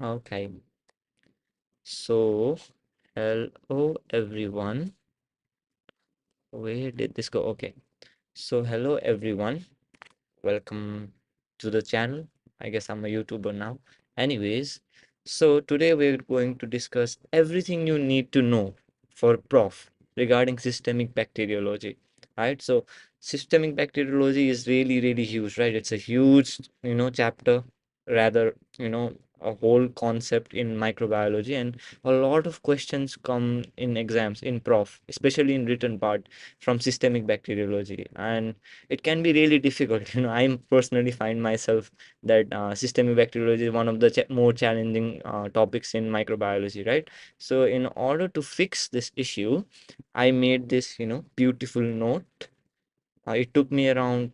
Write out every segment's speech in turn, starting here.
Okay, so hello everyone. Where did this go? Okay, so hello everyone. Welcome to the channel. I guess I'm a YouTuber now. Anyways, so today we're going to discuss everything you need to know for prof regarding systemic bacteriology. Right? So systemic bacteriology is really, really huge, right? It's a huge, chapter, rather, a whole concept in microbiology, and a lot of questions come in exams in prof, especially in written part from systemic bacteriology. And it can be really difficult. I personally find myself that systemic bacteriology is one of the more challenging topics in microbiology, right? So in order to fix this issue, I made this, beautiful note. It took me around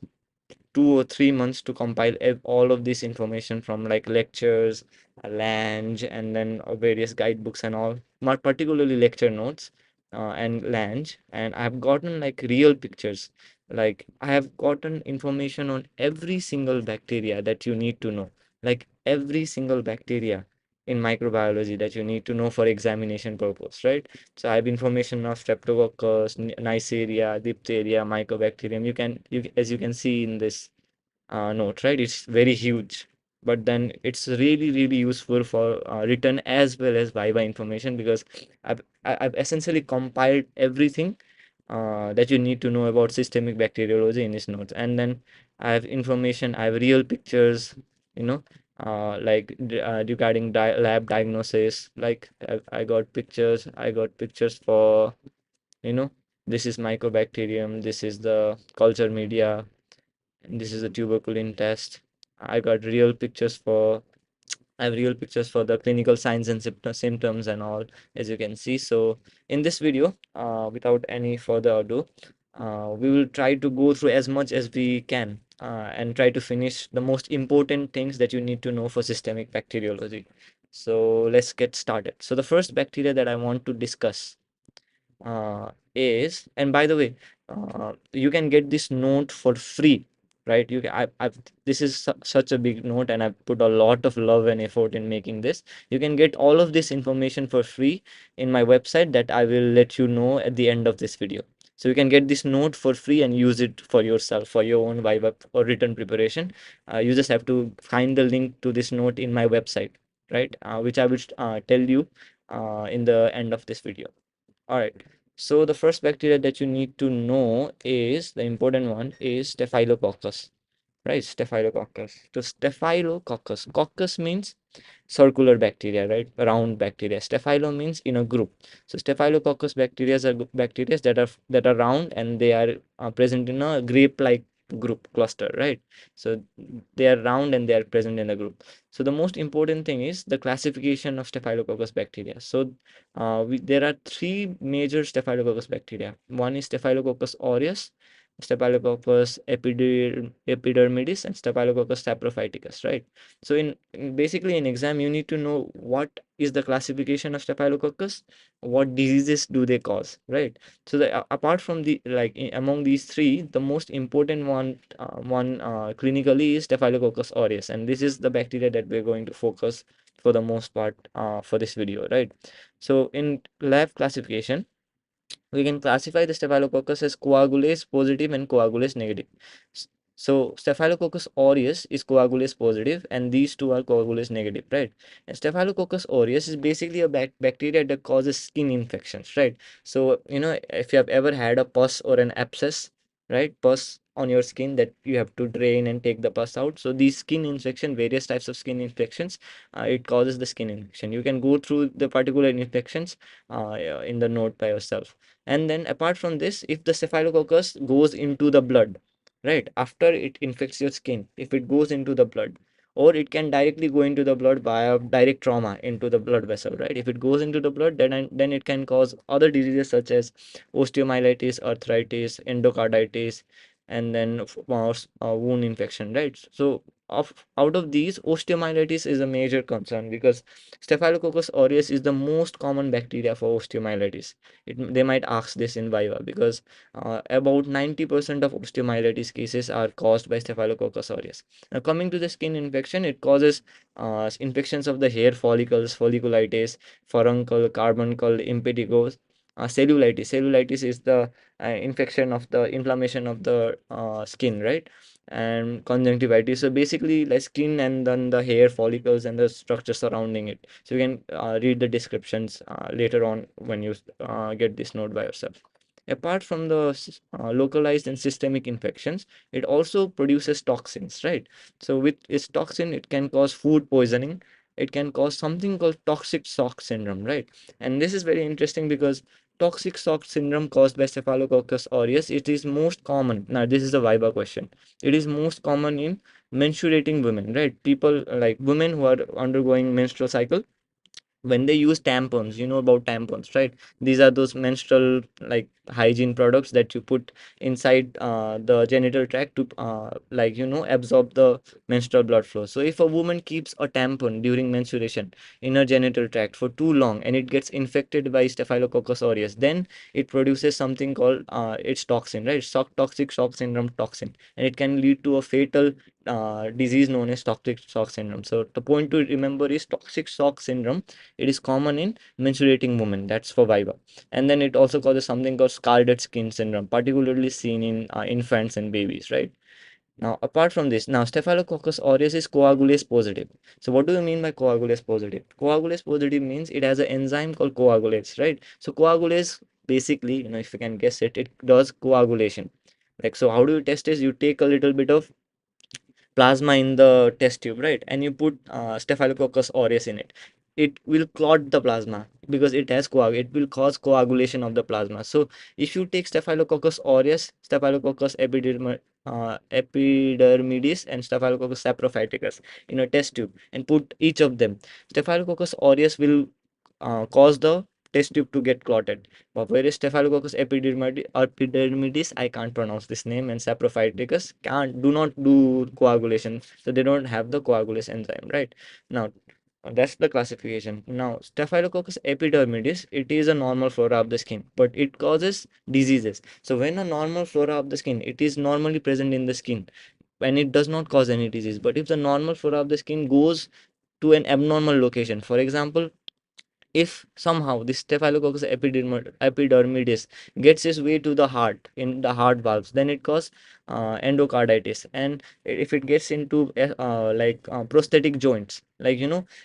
2 or 3 months to compile all of this information from like lectures, Lange, and then various guidebooks and all, not particularly lecture notes and Lange. And I've gotten like real pictures. Like I have gotten information on every single bacteria that you need to know, like every single bacteria in microbiology that you need to know for examination purpose, right? So I have information of Streptococcus, Neisseria, Diphtheria, Mycobacterium. As you can see in this note, right? It's very huge, but then it's really, really useful for written as well as Viva information, because I've essentially compiled everything that you need to know about systemic bacteriology in this notes. And then I have information, I have real pictures, you know, regarding lab diagnosis. Like I got pictures for, you know, this is Mycobacterium, this is the culture media, and this is a tuberculin test. I got real pictures for I have real pictures for the clinical signs and symptoms and all, as you can see. So in this video, without any further ado, we will try to go through as much as we can and try to finish the most important things that you need to know for systemic bacteriology. So let's get started. So the first bacteria that I want to discuss is, and by the way, you can get this note for free, right? I've this is such a big note, and I've put a lot of love and effort in making this. You can get all of this information for free in my website that I will let you know at the end of this video. So you can get this note for free and use it for yourself, for your own Viva or written preparation. You just have to find the link to this note in my website, right? Which I will tell you in the end of this video. All right. So the first bacteria that you need to know is the important one is Staphylococcus, right? Staphylococcus. So Staphylococcus. Coccus means circular bacteria, right? Round bacteria. Staphylo means in a group. So Staphylococcus bacteria are bacteria that are round, and they are present in a grape-like group cluster, right? So they are round and they are present in a group. So the most important thing is the classification of Staphylococcus bacteria. So there are three major Staphylococcus bacteria. One is Staphylococcus aureus, Staphylococcus epidermidis, and Staphylococcus saprophyticus, right? So basically in exam you need to know what is the classification of Staphylococcus, what diseases do they cause, right? So apart from the among these three, the most important one clinically is Staphylococcus aureus, and this is the bacteria that we're going to focus for the most part for this video, right? So in lab classification, we can classify the Staphylococcus as coagulase positive and coagulase negative. So Staphylococcus aureus is coagulase positive, and these two are coagulase negative, right? And Staphylococcus aureus is basically a bacteria that causes skin infections, right? So if you have ever had a pus or an abscess, right? Pus on your skin that you have to drain and take the pus out. So these skin infection, various types of skin infections, it causes the skin infection. You can go through the particular infections in the note by yourself. And then apart from this, if the Staphylococcus goes into the blood, right, after it infects your skin, if it goes into the blood, or it can directly go into the blood via direct trauma into the blood vessel, right? If it goes into the blood, then it can cause other diseases such as osteomyelitis, arthritis, endocarditis, and then wound infection, right? So out of these, osteomyelitis is a major concern because Staphylococcus aureus is the most common bacteria for osteomyelitis. They might ask this in Viva because about 90% of osteomyelitis cases are caused by Staphylococcus aureus. Now, coming to the skin infection, it causes infections of the hair follicles, folliculitis, furuncle, carbuncle, impetigo, cellulitis. Cellulitis is the infection of the inflammation of the skin, right? And conjunctivitis. So basically, like skin and then the hair follicles and the structure surrounding it. So you can read the descriptions later on when you get this note by yourself. Apart from the localized and systemic infections, it also produces toxins, right? So with its toxin, it can cause food poisoning. It can cause something called toxic shock syndrome, right? And this is very interesting because toxic shock syndrome caused by Staphylococcus aureus, it is most common. Now, this is a Viva question. It is most common in menstruating women, right? People like women who are undergoing menstrual cycle, when they use tampons, you know about tampons, right? These are those menstrual like hygiene products that you put inside the genital tract to like absorb the menstrual blood flow. So if a woman keeps a tampon during menstruation in her genital tract for too long and it gets infected by Staphylococcus aureus, then it produces something called its toxin, right? Toxic shock syndrome toxin, and it can lead to a fatal disease known as toxic shock syndrome. So the point to remember is toxic shock syndrome, it is common in menstruating women. That's for Viva. And then it also causes something called scalded skin syndrome, particularly seen in infants and babies, right? Now, apart from this, now Staphylococcus aureus is coagulase positive. So, what do you mean by coagulase positive? Coagulase positive means it has an enzyme called coagulase, right? So, coagulase basically, if you can guess it, it does coagulation. Like, so how do you test this? You take a little bit of plasma in the test tube, right? And you put Staphylococcus aureus in it. It will clot the plasma because it has it will cause coagulation of the plasma. So if you take Staphylococcus aureus, Staphylococcus epidermidis, and Staphylococcus saprophyticus in a test tube and put each of them, Staphylococcus aureus will cause the test tube to get clotted. But whereas Staphylococcus epidermidis, I can't pronounce this name, and saprophyticus do not do coagulation, so they don't have the coagulase enzyme, right? Now, that's the classification. Now, Staphylococcus epidermidis, it is a normal flora of the skin, but it causes diseases. So when a normal flora of the skin, it is normally present in the skin, and it does not cause any disease. But if the normal flora of the skin goes to an abnormal location, for example, if somehow this Staphylococcus epidermidis gets its way to the heart in the heart valves, then it causes endocarditis. And if it gets into prosthetic joints, like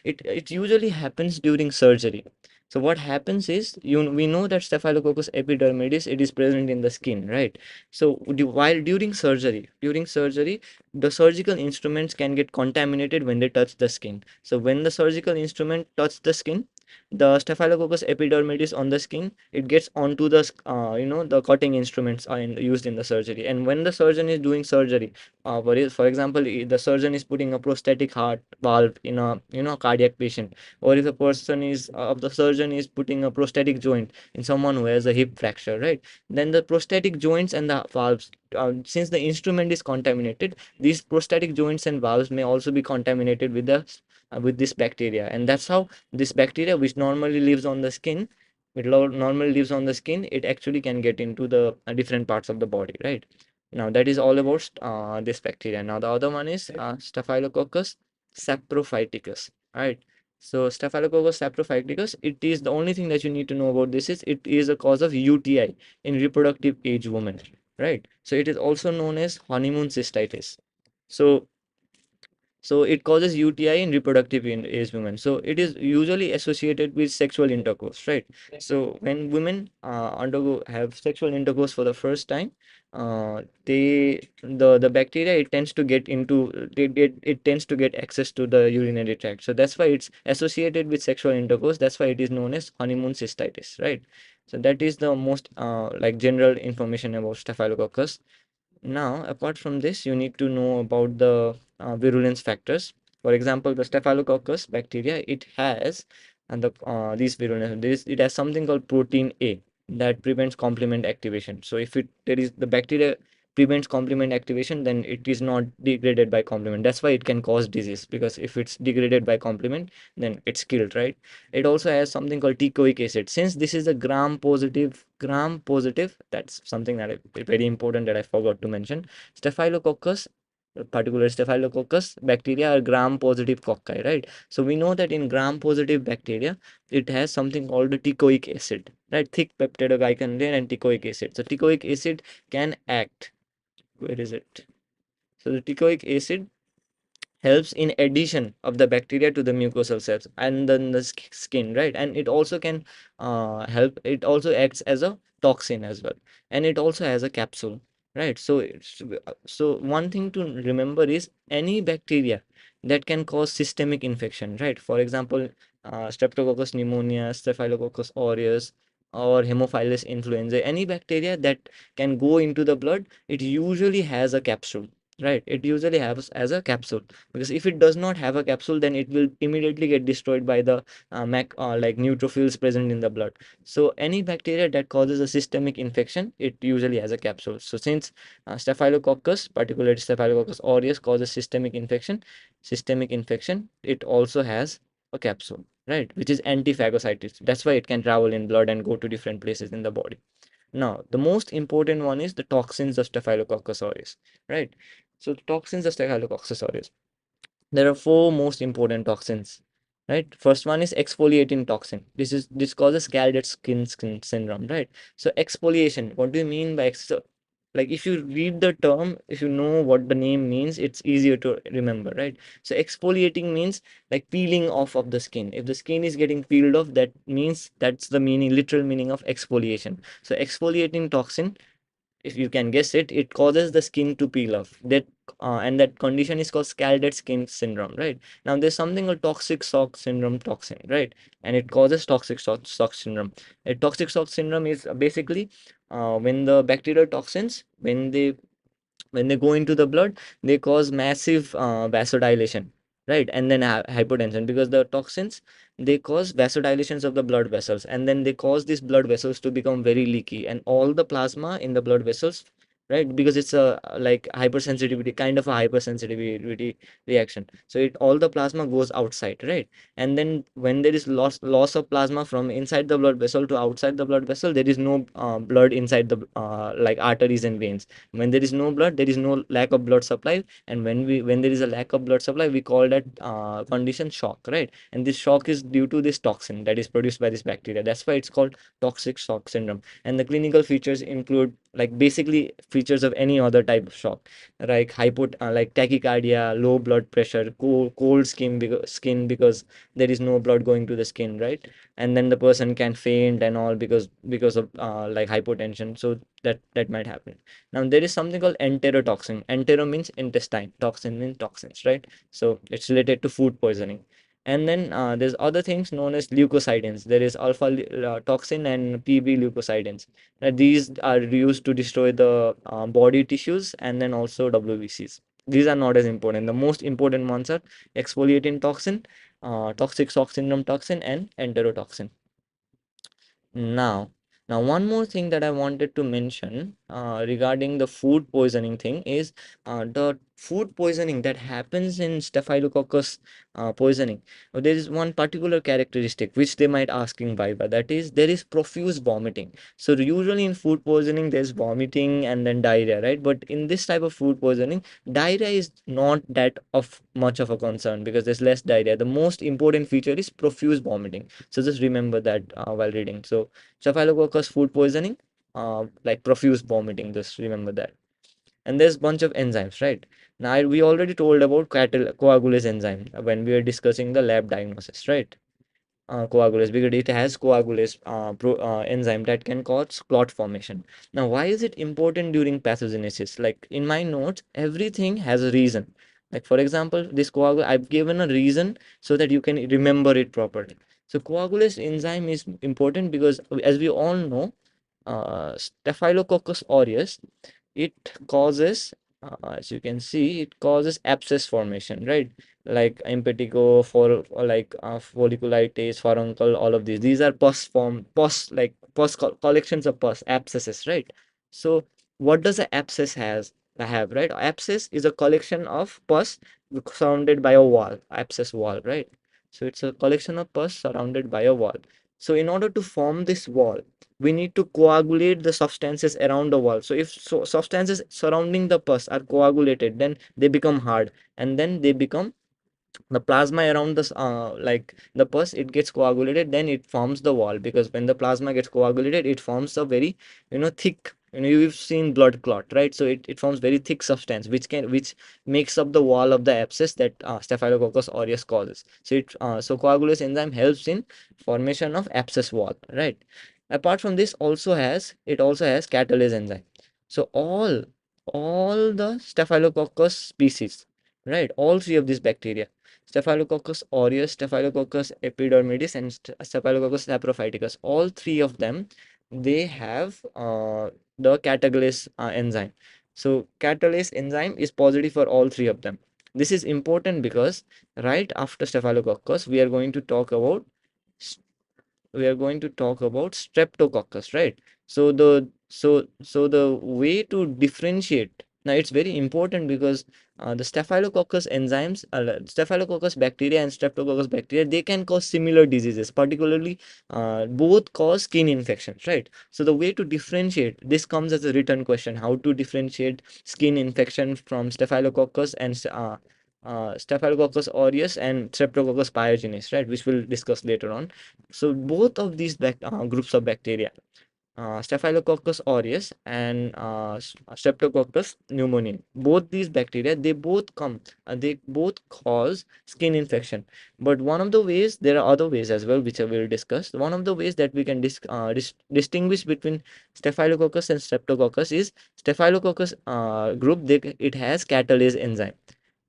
it usually happens during surgery. So what happens is, we know that Staphylococcus epidermidis, it is present in the skin, right? So while during surgery, the surgical instruments can get contaminated when they touch the skin. So when the surgical instrument touch the skin, the Staphylococcus epidermidis on the skin, it gets onto the the cutting instruments are used in the surgery. And when the surgeon is doing surgery, for example, the surgeon is putting a prosthetic heart valve in a cardiac patient, or if a person is the surgeon is putting a prosthetic joint in someone who has a hip fracture, right? Then the prosthetic joints and the valves, since the instrument is contaminated, these prosthetic joints and valves may also be contaminated with the with this bacteria. And that's how this bacteria, which normally lives on the skin, it actually can get into the different parts of the body, right? Now that is all about this bacteria. Now the other one is Staphylococcus saprophyticus, right? So Staphylococcus saprophyticus, it is the only thing that you need to know about this is it is a cause of UTI in reproductive age women, right? So it is also known as honeymoon cystitis. So it causes UTI in reproductive age women. So it is usually associated with sexual intercourse, right? So when women undergo have sexual intercourse for the first time, the bacteria, it tends to get into it tends to get access to the urinary tract. So that's why it's associated with sexual intercourse. That's why it is known as honeymoon cystitis, right? So that is the most like general information about Staphylococcus. Now, apart from this, you need to know about the virulence factors. For example, the Staphylococcus bacteria, it has and these virulence. It has something called protein A that prevents complement activation. So, if there is the bacteria prevents complement activation, then it is not degraded by complement. That's why it can cause disease, because if it's degraded by complement, then it's killed, right? It also has something called teichoic acid. Since this is a gram positive, that's something that very important that I forgot to mention. Staphylococcus, particular staphylococcus bacteria are gram positive cocci, right? So we know that in gram positive bacteria, it has something called the teichoic acid, right? Thick peptidoglycan and teichoic acid. So teichoic acid can act. Where is it? So the teichoic acid helps in addition of the bacteria to the mucosal cells and then the skin, right? And it also can help, it also acts as a toxin as well, and it also has a capsule, right? So so one thing to remember is any bacteria that can cause systemic infection, right? For example, streptococcus pneumonia, staphylococcus aureus, or hemophilus influenzae, any bacteria that can go into the blood, it usually has a capsule, right? It usually has as a capsule, because if it does not have a capsule, then it will immediately get destroyed by the like neutrophils present in the blood. So any bacteria that causes a systemic infection, it usually has a capsule. So since staphylococcus, particularly staphylococcus aureus, causes systemic infection, it also has a capsule, right, which is antiphagocytic. That's why it can travel in blood and go to different places in the body. Now, the most important one is the toxins of Staphylococcus aureus, right? So, toxins of Staphylococcus aureus. There are four most important toxins, right? First one is exfoliating toxin. This causes scalded skin syndrome, right? So, exfoliation. What do you mean by like if you read the term, if you know what the name means, it's easier to remember, right? So, exfoliating means like peeling off of the skin. If the skin is getting peeled off, that means that's the meaning, literal meaning of exfoliation. So exfoliating toxin, if you can guess it, it causes the skin to peel off. That and that condition is called scalded skin syndrome, right? Now there's something called toxic shock syndrome toxin, right? And it causes toxic shock syndrome. A toxic shock syndrome is basically when the bacterial toxins, when they go into the blood, they cause massive vasodilation, right? And then hypotension, because the toxins, they cause vasodilations of the blood vessels, and then they cause these blood vessels to become very leaky, and all the plasma in the blood vessels, right? Because it's a like hypersensitivity, kind of a hypersensitivity reaction, so it all the plasma goes outside, right? And then when there is loss of plasma from inside the blood vessel to outside the blood vessel, there is no blood inside the like arteries and veins. When there is no blood, there is no lack of blood supply, and when there is a lack of blood supply, we call that condition shock, right? And this shock is due to this toxin that is produced by this bacteria. That's why it's called toxic shock syndrome. And the clinical features include like basically features of any other type of shock, like like tachycardia, low blood pressure, cold skin because there is no blood going to the skin, right? And then the person can faint and all because of like hypotension. So that might happen. Now there is something called enterotoxin. Entero means intestine, toxin means toxins, right? So it's related to food poisoning. And then there's other things known as leukocidins. There is alpha toxin and PB leukocidins. These are used to destroy the body tissues, and then also WBCs. These are not as important. The most important ones are exfoliating toxin, toxic shock syndrome toxin, and enterotoxin. Now, now one more thing that I wanted to mention regarding the food poisoning thing is the food poisoning that happens in Staphylococcus poisoning. There is one particular characteristic which they might asking why, but that is there is profuse vomiting. So usually in food poisoning there's vomiting and then diarrhea, right? But in this type of food poisoning, diarrhea is not that of much of a concern because there's less diarrhea. The most important feature is profuse vomiting. So just remember that while reading. So Staphylococcus food poisoning, like profuse vomiting, just remember that. And there's bunch of enzymes, right? Now we already told about coagulase enzyme when we were discussing the lab diagnosis, right? Coagulase, because it has coagulase enzyme that can cause clot formation. Now, why is it important during pathogenesis? Like in my notes, everything has a reason. Like for example, this coagulase, I've given a reason so that you can remember it properly. So coagulase enzyme is important because, as we all know, Staphylococcus aureus, it causes, as you can see, it causes abscess formation, right? Like impetigo, for like folliculitis, furuncle, all of these are pus collections of pus abscesses, right? So what does a abscess has have, right? Abscess is a collection of pus surrounded by a wall, abscess wall, right? So it's a collection of pus surrounded by a wall. So in order to form this wall, we need to coagulate the substances around the wall. So if substances surrounding the pus are coagulated, then they become hard, and then they become the plasma around this like the pus, it gets coagulated, then it forms the wall, because when the plasma gets coagulated, it forms a very, thick, you've seen blood clot, right? So it forms very thick substance which makes up the wall of the abscess that staphylococcus aureus causes. So so coagulase enzyme helps in formation of abscess wall, right? Apart from this, it also has catalase enzyme. So all the staphylococcus species, right, all three of these bacteria, Staphylococcus aureus, Staphylococcus epidermidis, and Staphylococcus saprophyticus. All three of them, they have the catalase enzyme. So catalase enzyme is positive for all three of them. This is important because right after Staphylococcus, we are going to talk about streptococcus, right? So the way to differentiate, now it's very important because the staphylococcus enzymes, staphylococcus bacteria and streptococcus bacteria, they can cause similar diseases, particularly both cause skin infections, right? So the way to differentiate this comes as a written question: how to differentiate skin infection from staphylococcus and staphylococcus aureus and streptococcus pyogenes, right, which we'll discuss later on. So both of these groups of bacteria, Staphylococcus aureus and Streptococcus pneumoniae, both these bacteria, they both cause skin infection. But one of the ways, there are other ways as well, which I will discuss. One of the ways that we can distinguish between Staphylococcus and Streptococcus is Staphylococcus group, it has catalase enzyme,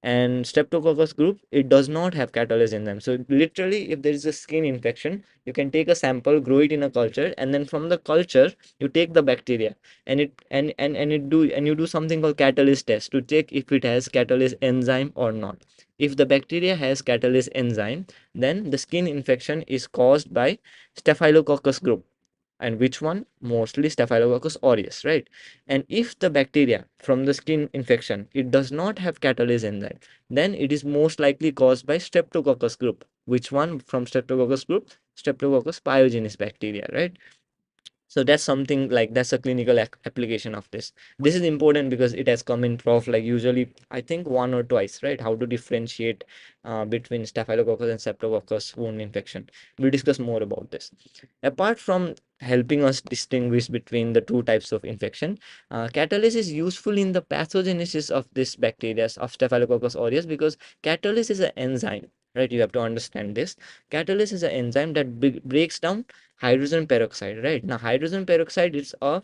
and streptococcus group, it does not have catalase enzyme. So literally, if there is a skin infection, you can take a sample, grow it in a culture, and then from the culture you take the bacteria, and you do something called catalase test to check if it has catalase enzyme or not. If the bacteria has catalase enzyme, then the skin infection is caused by staphylococcus group. And which one? Mostly staphylococcus aureus, right? And if the bacteria from the skin infection, it does not have catalase enzyme, then it is most likely caused by streptococcus group. Which one from streptococcus group? Streptococcus pyogenes bacteria, right? So that's something like, that's a clinical application of this. This is important because it has come in prof, like usually I think one or twice, right? How to differentiate between staphylococcus and streptococcus wound infection. We'll discuss more about this. Apart from helping us distinguish between the two types of infection, catalase is useful in the pathogenesis of this bacteria of staphylococcus aureus, because catalase is an enzyme, right? You have to understand this. Catalase is an enzyme that breaks down hydrogen peroxide, right? Now hydrogen peroxide is a,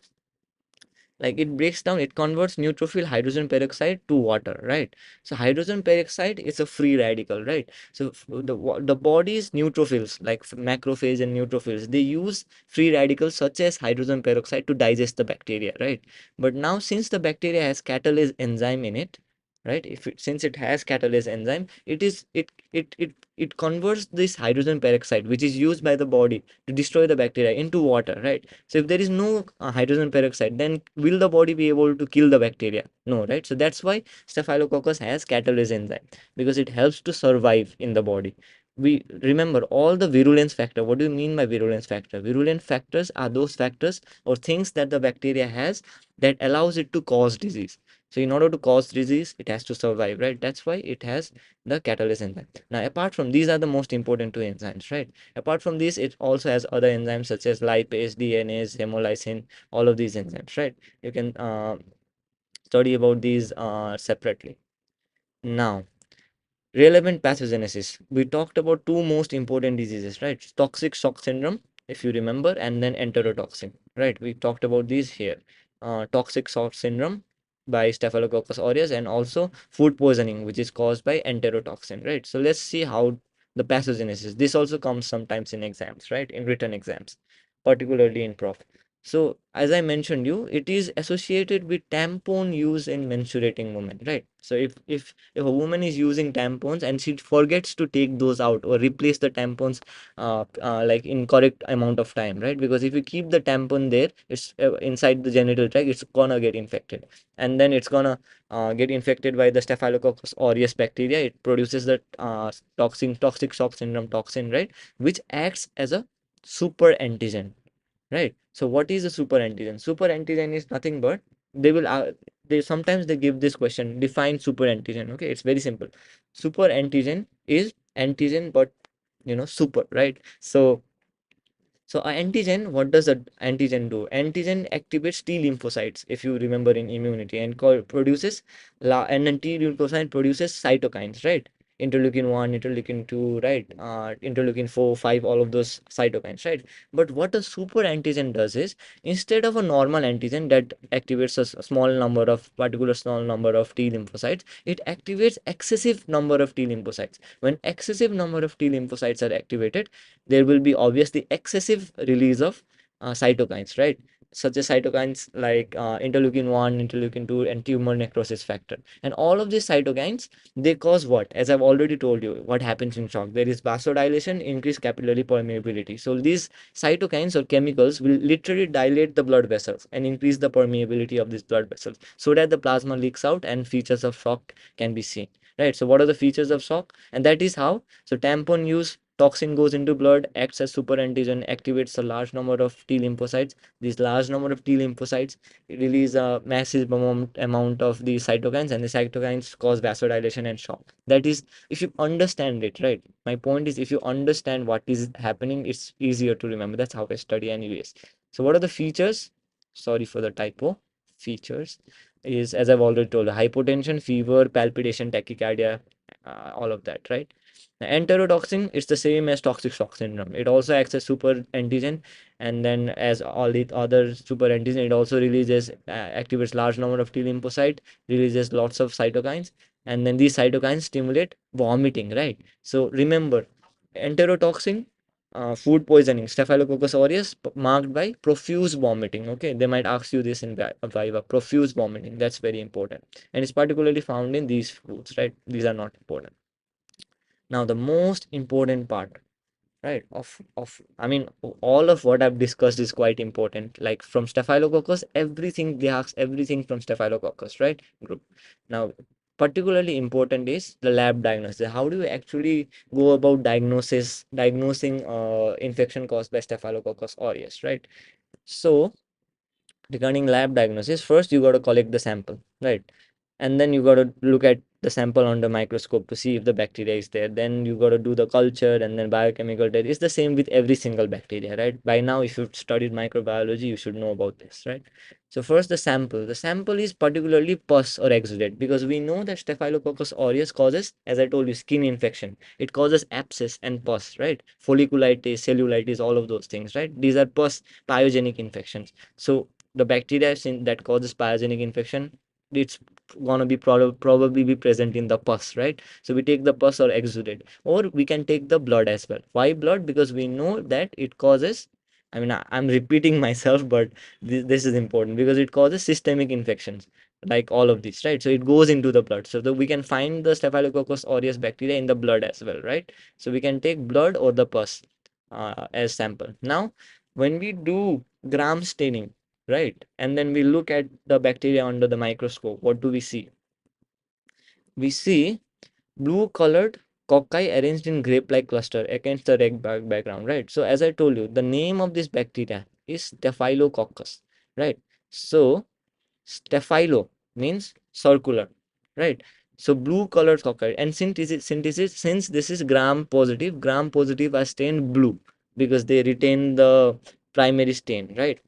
like, it breaks down, it converts neutrophil hydrogen peroxide to water, right? So hydrogen peroxide is a free radical, right? So the body's neutrophils, like macrophage and neutrophils, they use free radicals such as hydrogen peroxide to digest the bacteria, right? But now, since the bacteria has catalase enzyme in it, right, since it has catalase enzyme, it converts this hydrogen peroxide, which is used by the body to destroy the bacteria, into water, right? So if there is no hydrogen peroxide, then will the body be able to kill the bacteria? No, right? So that's why Staphylococcus has catalase enzyme, because it helps to survive in the body. We remember all the virulence factor. What do you mean by virulence factor? Virulent factors are those factors or things that the bacteria has that allows it to cause disease. So in order to cause disease, it has to survive, right? That's why it has the catalase enzyme. Now, apart from these are the most important two enzymes, right? Apart from this, it also has other enzymes such as lipase, DNase, hemolysin, all of these enzymes, right? You can study about these separately. Now, relevant pathogenesis. We talked about two most important diseases, right? Toxic shock syndrome, if you remember, and then enterotoxin, right? We talked about these here. Toxic shock syndrome by Staphylococcus aureus, and also food poisoning, which is caused by enterotoxin, right? So let's see how the pathogenesis. This also comes sometimes in exams, right? In written exams, particularly in prof. So as I mentioned you, it is associated with tampon use in menstruating women, right? So if a woman is using tampons and she forgets to take those out or replace the tampons like in correct amount of time, right? Because if you keep the tampon there, it's inside the genital tract, it's gonna get infected, and then it's gonna get infected by the Staphylococcus aureus bacteria. It produces the toxic shock syndrome toxin, right? Which acts as a super antigen. Right. So what is a super antigen? Super antigen is nothing but they will they sometimes they give this question, define super antigen. Okay, it's very simple. Super antigen is antigen but super, right? So a antigen, what does an antigen do? Antigen activates T lymphocytes, if you remember in immunity, and produces and then T lymphocyte produces cytokines, right? Interleukin 1, interleukin 2, right? Interleukin 4, 5, all of those cytokines, right? But what a super antigen does is, instead of a normal antigen that activates a small number of particular small number of T lymphocytes, it activates excessive number of T lymphocytes. When excessive number of T lymphocytes are activated, there will be obviously excessive release of cytokines, right? Such as cytokines like interleukin 1, interleukin 2, and tumor necrosis factor. And all of these cytokines, they cause what? As I've already told you, what happens in shock? There is vasodilation, increased capillary permeability. So these cytokines or chemicals will literally dilate the blood vessels and increase the permeability of these blood vessels so that the plasma leaks out and features of shock can be seen. Right. So what are the features of shock? And that is how. So tampon use, toxin goes into blood, acts as super antigen, activates a large number of T lymphocytes. These large number of T lymphocytes release a massive amount of the cytokines, and the cytokines cause vasodilation and shock. That is, if you understand it, right? My point is, if you understand what is happening, it's easier to remember. That's how I study anyways. So what are the features? Sorry for the typo. Features is, as I've already told, hypotension, fever, palpitation, tachycardia, all of that, right? Enterotoxin is the same as toxic shock syndrome. It also acts as super antigen, and then as all the other super antigen, it also releases, activates large number of T lymphocyte, releases lots of cytokines, and then these cytokines stimulate vomiting, right? So remember, enterotoxin, food poisoning, Staphylococcus aureus, marked by profuse vomiting. Okay, they might ask you this in Viva, profuse vomiting. That's very important, and it's particularly found in these foods, right? These are not important. Now, the most important part, right, of I mean, all of what I've discussed is quite important. Like from Staphylococcus, everything they ask everything from Staphylococcus, right? Group. Now, particularly important is the lab diagnosis. How do you actually go about diagnosing infection caused by Staphylococcus aureus, right? So regarding lab diagnosis, first you got to collect the sample, right? And then you got to look at the sample under microscope to see if the bacteria is there. Then you got to do the culture and then biochemical test. It's the same with every single bacteria, right? By now, if you've studied microbiology, you should know about this, right? So first, the sample is particularly pus or exudate, because we know that Staphylococcus aureus causes, as I told you, skin infection. It causes abscess and pus, right? Folliculitis, cellulitis, all of those things, right? These are pus pyogenic infections. So the bacteria that causes pyogenic infection, it's gonna be probably be present in the pus, right? So we take the pus or exudate, or we can take the blood as well. Why blood? Because we know that it causes, I mean, I'm repeating myself, but this is important because it causes systemic infections, like all of these, right? So it goes into the blood, so that we can find the Staphylococcus aureus bacteria in the blood as well, right? So we can take blood or the pus as sample. Now when we do gram staining, right, and then we look at the bacteria under the microscope, what do we see? We see blue colored cocci arranged in grape like cluster against the red background, right? So as I told you, the name of this bacteria is Staphylococcus, right? So Staphylo means circular, right? So blue colored cocci, and since this is gram positive are stained blue because they retain the primary stain, right?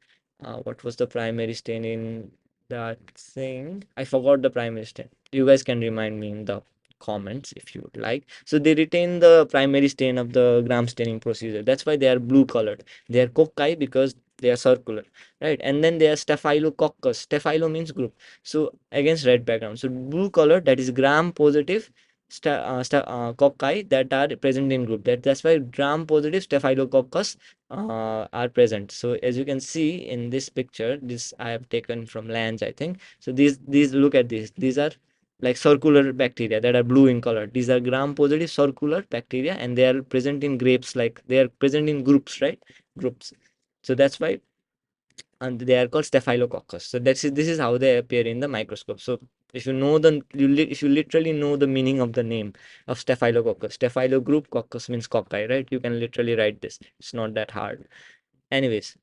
What was the primary stain in that thing? I forgot the primary stain. You guys can remind me in the comments if you would like. So they retain the primary stain of the gram staining procedure. That's why they are blue colored. They are cocci because they are circular, right? And then they are Staphylococcus. Staphylo means group. So against red background. So blue color, that is gram positive cocci that are present in group. That's why gram-positive staphylococcus are present. So as you can see in this picture, this I have taken from Lange, I think. So these look at this. These are like circular bacteria that are blue in color. These are gram-positive circular bacteria, and they are present in grapes. Like they are present in groups, right? Groups. So that's why, and they are called staphylococcus. So this is how they appear in the microscope. So if you know if you literally know the meaning of the name of staphylococcus, staphylo group, coccus means cocci, right? You can literally write this. It's not that hard. Anyways,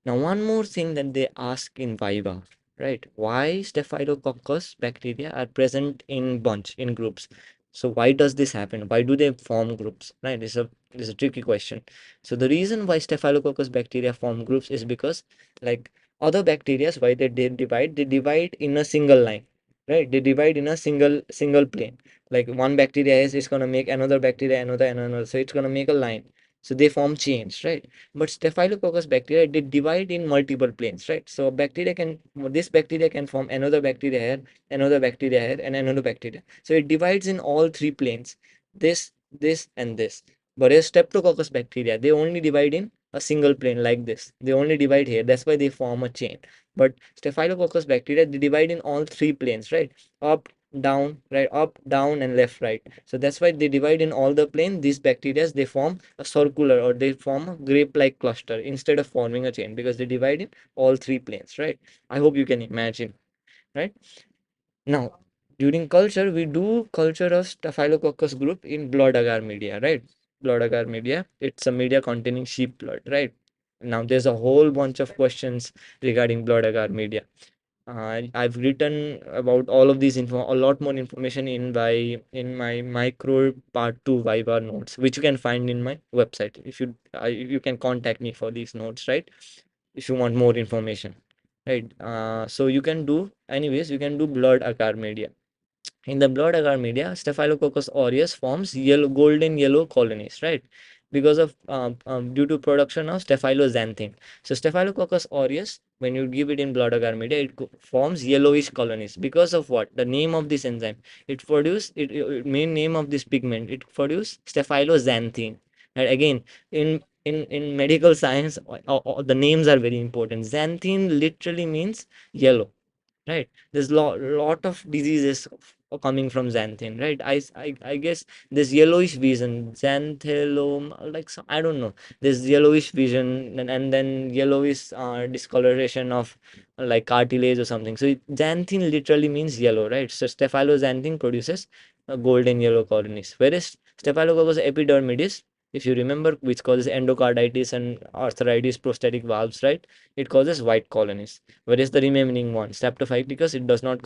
now, one more thing that they ask in Viva, right? Why Staphylococcus bacteria are present in bunch, in groups? So why does this happen? Why do they form groups? Right? It's a tricky question. So the reason why Staphylococcus bacteria form groups is because, like other bacteria, why they divide in a single line, right? They divide in a single plane. Like one bacteria is gonna make another bacteria, another. So it's gonna make a line. So they form chains, right? But staphylococcus bacteria, they divide in multiple planes, right? So this bacteria can form another bacteria here, another bacteria here, and another bacteria. So it divides in all three planes, this and this. But as streptococcus bacteria, they only divide in a single plane like this. They only divide here. That's why they form a chain. But staphylococcus bacteria, they divide in all three planes, right? Up, down, right, up, down, and left, right. So that's why they divide in all the plane. These bacteria, they form a circular, or they form a grape-like cluster instead of forming a chain, because they divide in all three planes, right? I hope you can imagine, right? Now, during culture, we do culture of staphylococcus group in blood agar media, right? Blood agar media, it's a media containing sheep blood, right? Now there's a whole bunch of questions regarding blood agar media. I've written about all of these info, a lot more information in my micro part 2 Viva notes, which you can find in my website. If you can contact me for these notes, right? If you want more information, right? So you can do, anyways, you can do blood agar media. In the blood agar media, Staphylococcus aureus forms golden yellow colonies, right? Because of due to production of staphyloxanthin. So Staphylococcus aureus, when you give it in blood agar media, it forms yellowish colonies. Because of what? The name of this enzyme. Main name of this pigment. It produces staphyloxanthin. And again, in medical science, the names are very important. Xanthin literally means yellow, right? There's lot of diseases coming from xanthin, right? I guess this yellowish vision, xanthelloma, like so, I don't know, this yellowish vision, and then yellowish discoloration of like cartilage or something. So xanthin literally means yellow, right? So staphyloxanthin produces golden yellow colonies, whereas staphylococcus epidermidis, if you remember, which causes endocarditis and arthritis prosthetic valves, right? It causes white colonies. Whereas the remaining one, streptophyticus, it does not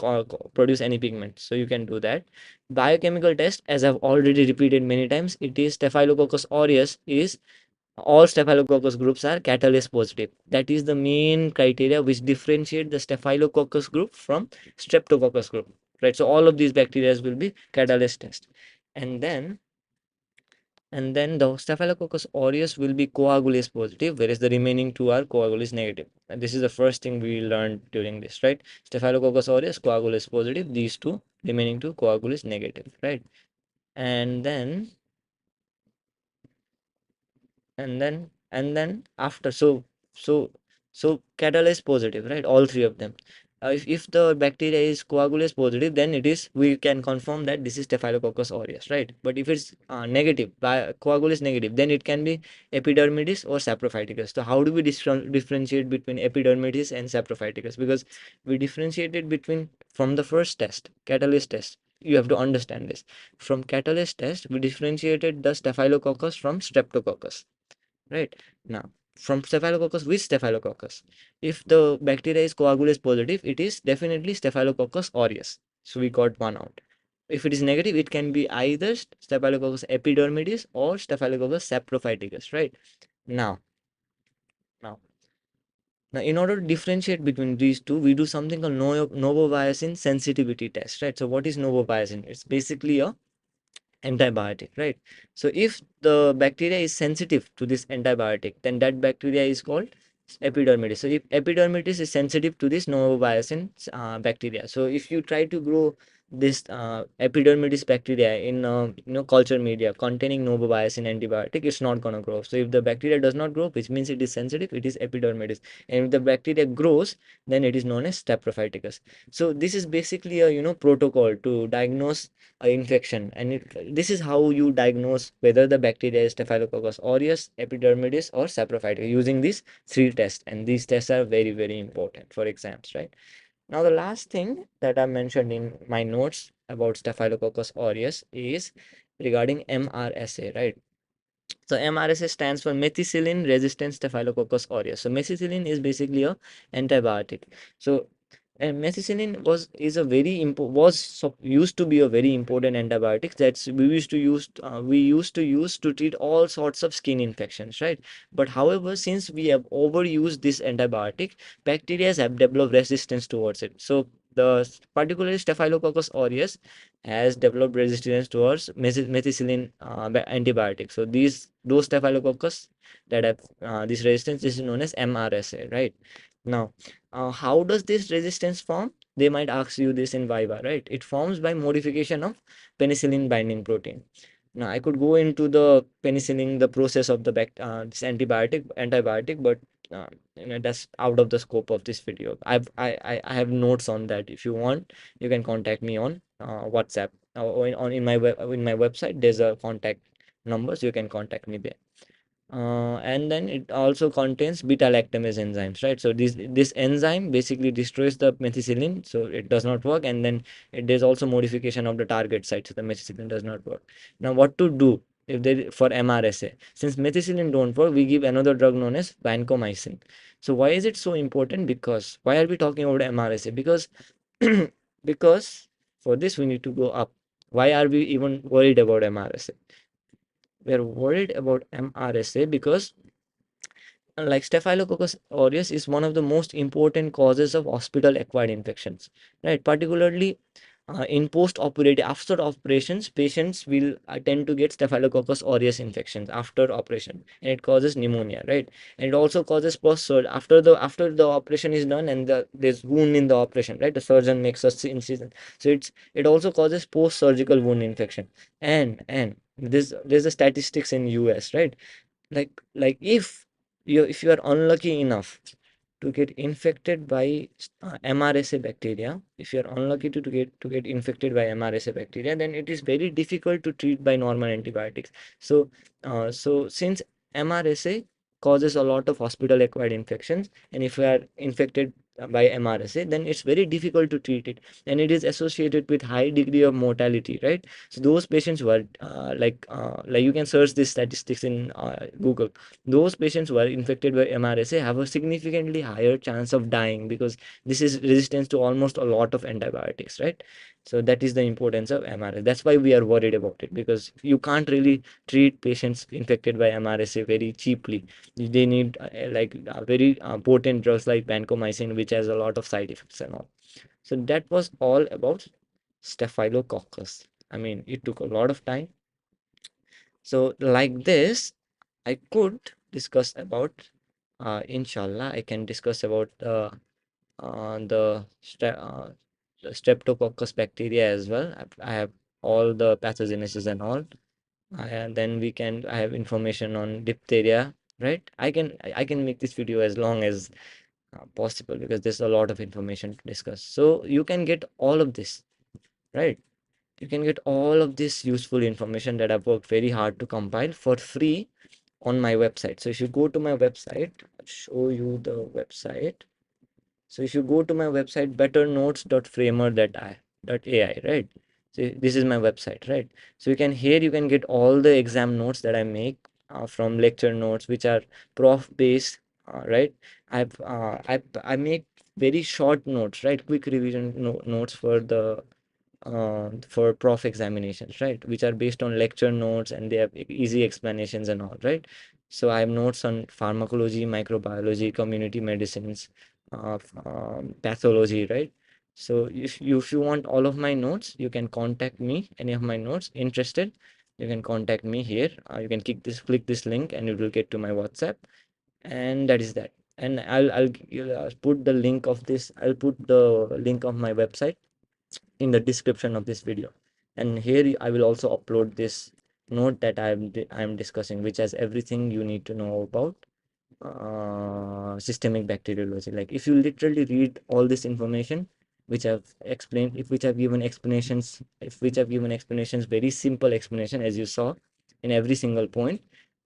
produce any pigment. So you can do that. Biochemical test, as I've already repeated many times, it is Staphylococcus aureus is all Staphylococcus groups are catalase positive. That is the main criteria which differentiate the Staphylococcus group from Streptococcus group, right? So all of these bacteria will be catalase test. And then the Staphylococcus aureus will be coagulase positive, whereas the remaining two are coagulase negative. And this is the first thing we learned during this, right? Staphylococcus aureus coagulase positive, these two, remaining two coagulase negative, right? And then and then after, so catalase positive, right? All three of them. If the bacteria is coagulase positive, then we can confirm that this is staphylococcus aureus, right? But if it's negative, coagulase negative, then it can be epidermidis or saprophyticus. So how do we differentiate between epidermidis and saprophyticus? Because we differentiated between, from the first test, catalase test, you have to understand this. From catalase test, we differentiated the staphylococcus from streptococcus, right? Now, from staphylococcus, which staphylococcus? If the bacteria is coagulase positive, it is definitely staphylococcus aureus. So we got one out. If it is negative, it can be either staphylococcus epidermidis or staphylococcus saprophyticus, right? now now now in order to differentiate between these two, we do something called novobiocin sensitivity test, right? So what is novobiocin? It's basically a antibiotic, right? So if the bacteria is sensitive to this antibiotic, then that bacteria is called epidermidis. So if epidermidis is sensitive to this novobiocin bacteria, so if you try to grow this epidermidis bacteria in culture media containing novobiacin antibiotic, it's not going to grow. So if the bacteria does not grow, which means it is sensitive, it is epidermidis. And if the bacteria grows, then it is known as staphylococcus. So this is basically a protocol to diagnose a infection, and this is how you diagnose whether the bacteria is staphylococcus aureus, epidermidis, or saprophyticus, using these three tests. And these tests are very, very important for exams, right? Now, the last thing that I mentioned in my notes about Staphylococcus aureus is regarding MRSA, right? So MRSA stands for methicillin resistant Staphylococcus aureus. So methicillin is basically a antibiotic. So methicillin used to be a very important antibiotic that we used to use to treat all sorts of skin infections, right? But however, since we have overused this antibiotic, bacteria have developed resistance towards it. So the particularly Staphylococcus aureus has developed resistance towards methicillin antibiotics. So those staphylococcus that have this resistance is known as MRSA, right? Now, how does this resistance form? They might ask you this in Viva, right? It forms by modification of penicillin binding protein. Now, I could go into the penicillin, the process of this antibiotic, but that's out of the scope of this video. I have notes on that. If you want, you can contact me on WhatsApp or in my website. There's a contact numbers. You can contact me there. And then it also contains beta lactamase enzymes, right? So this enzyme basically destroys the methicillin, so it does not work. And then there's also modification of the target site, so the methicillin does not work. Now, what to do if they for MRSA? Since methicillin don't work, we give another drug known as vancomycin. So why is it so important? Because why are we talking about MRSA? Because because for this we need to go up. Why are we even worried about MRSA? We are worried about MRSA because like Staphylococcus aureus is one of the most important causes of hospital acquired infections, right? Particularly in post-operative, after operations, patients will tend to get Staphylococcus aureus infections after operation, and it causes pneumonia, right? And it also causes post-surg after the operation is done, and there's wound in the operation, right? The surgeon makes a incision, so it also causes post-surgical wound infection. And there's a statistics in US, right? Like if you are unlucky enough to get infected by MRSA bacteria, if you are unlucky to get infected by MRSA bacteria, then it is very difficult to treat by normal antibiotics. So since MRSA causes a lot of hospital acquired infections, and if you are infected by MRSA, then it's very difficult to treat it, and it is associated with high degree of mortality, right? So those patients were like you can search these statistics in Google. Those patients who are infected by MRSA have a significantly higher chance of dying because this is resistance to almost a lot of antibiotics, right? So that is the importance of MRSA. That's why we are worried about it, because you can't really treat patients infected by MRSA very cheaply. They need very potent drugs like vancomycin, which has a lot of side effects and all. So that was all about Staphylococcus. I mean, it took a lot of time. So like this, I could discuss about, inshallah, I can discuss about the Streptococcus bacteria as well. I have all the pathogenesis and all. And then I have information on diphtheria, right? I can make this video as long as possible because there's a lot of information to discuss. So you can get all of this, right? You can get all of this useful information that I've worked very hard to compile for free on my website. So if you go to my website, I'll show you the website. So if you go to my website, betternotes.framer.ai, right? So this is my website, right? So you can get all the exam notes that I make from lecture notes, which are prof based, right? I make very short notes, right? Quick revision notes for prof examinations, right? Which are based on lecture notes, and they have easy explanations and all, right? So I have notes on pharmacology, microbiology, community medicines, pathology, right? So if you want all of my notes, you can contact me. Any of my notes interested, you can contact me here. You can click this link, and you will get to my WhatsApp, and that is that. And I'll put the link of this. I'll put the link of my website in the description of this video. And here I will also upload this note that I'm discussing, which has everything you need to know about systemic bacteriology. Like if you literally read all this information which I've explained, if which I've given explanations, if which I've given explanations, very simple explanation as you saw in every single point,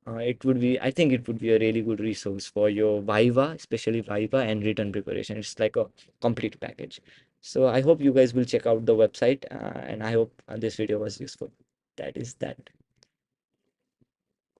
it would be, I think it would be a really good resource for your Viva, especially Viva and written preparation. It's like a complete package. So I hope you guys will check out the website, and I hope this video was useful. That is that.